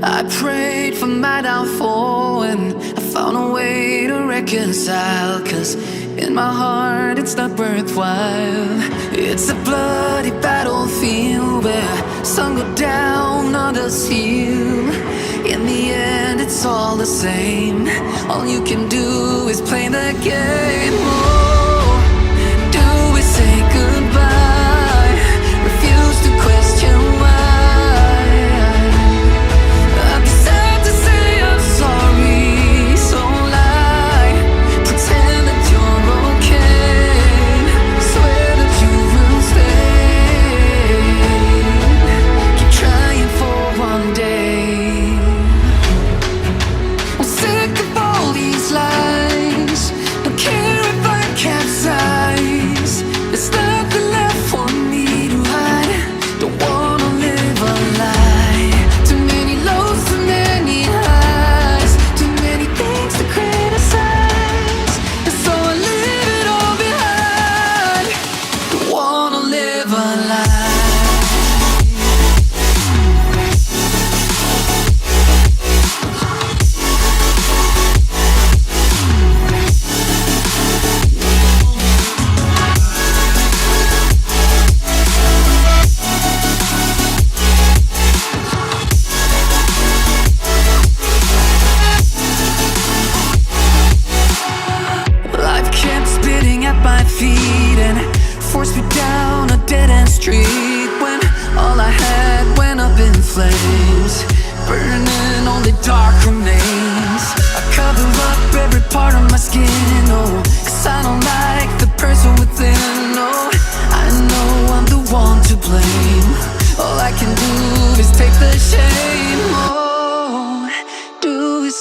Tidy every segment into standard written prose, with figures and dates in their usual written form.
I prayed for my downfall and I found a way to reconcile. 'Cause in my heart it's not worthwhile. It's a bloody battlefield where some go down, others heal. In the end it's all the same. All you can do is play the game. Oh, do we say goodbye? Refuse to question why.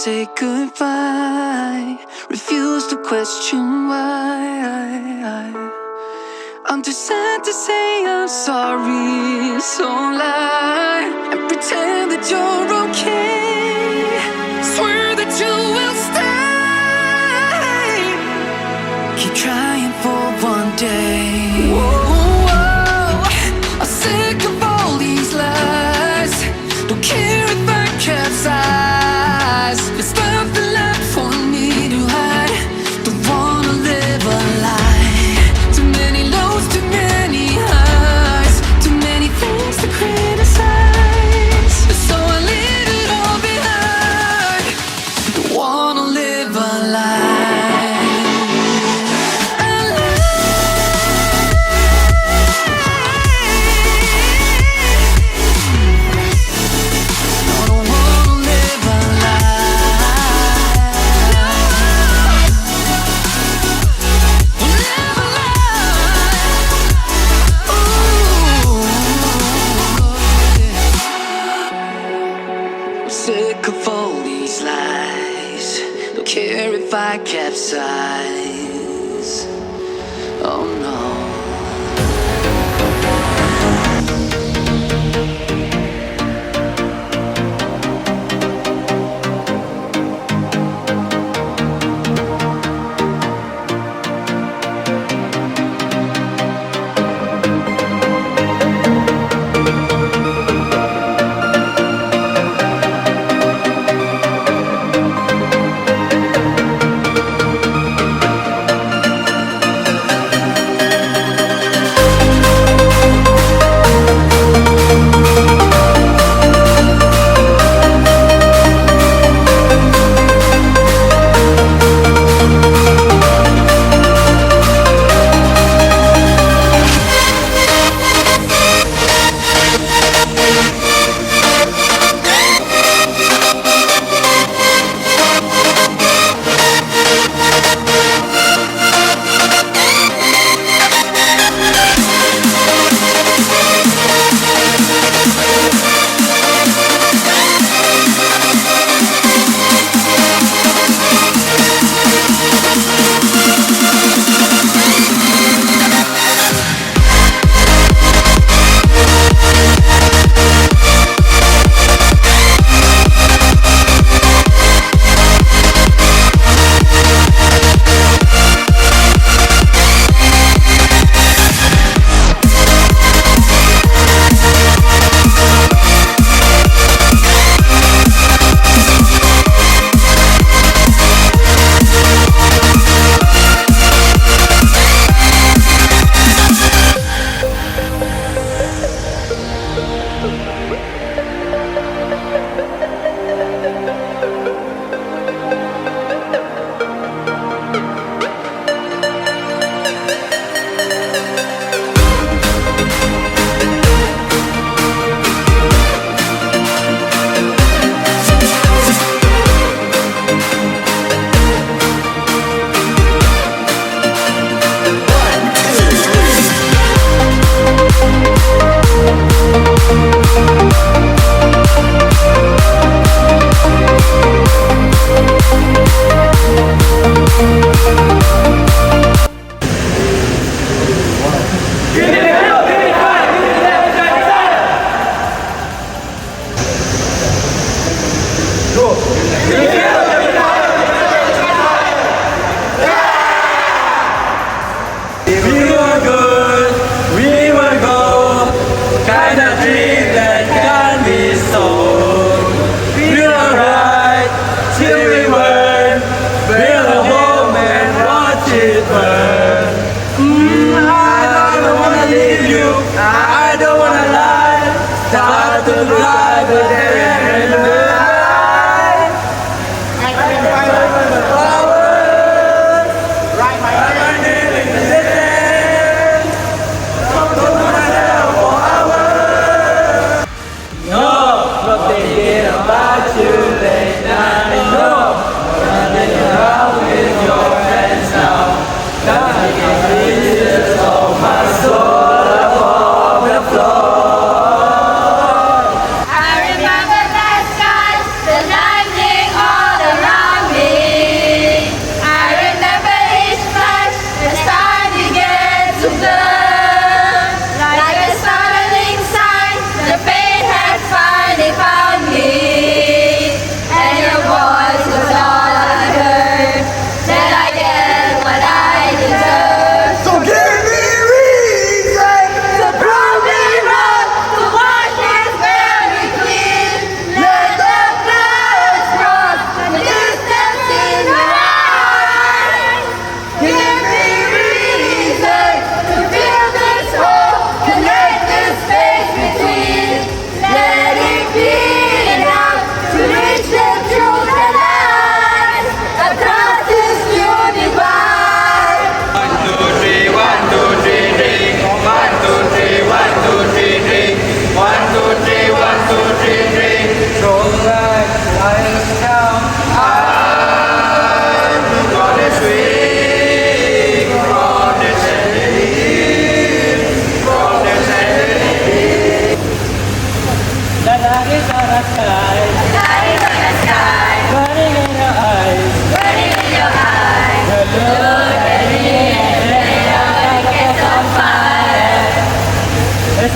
Say goodbye, refuse to question why. I'm too sad to say I'm sorry, so lie and pretend that you're okay. Swear that you will stay. Keep trying for one day. Whoa, I'm sick of all these lies. Don't care if I capsize. There's nothing left for me to hide. Don't wanna live a lie. Too many lows, too many highs. Too many things to criticize. So I leave it all behind. Don't wanna live a lie. Sick of all these lies. Don't care if I capsize. Oh no.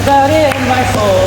Started in my soul.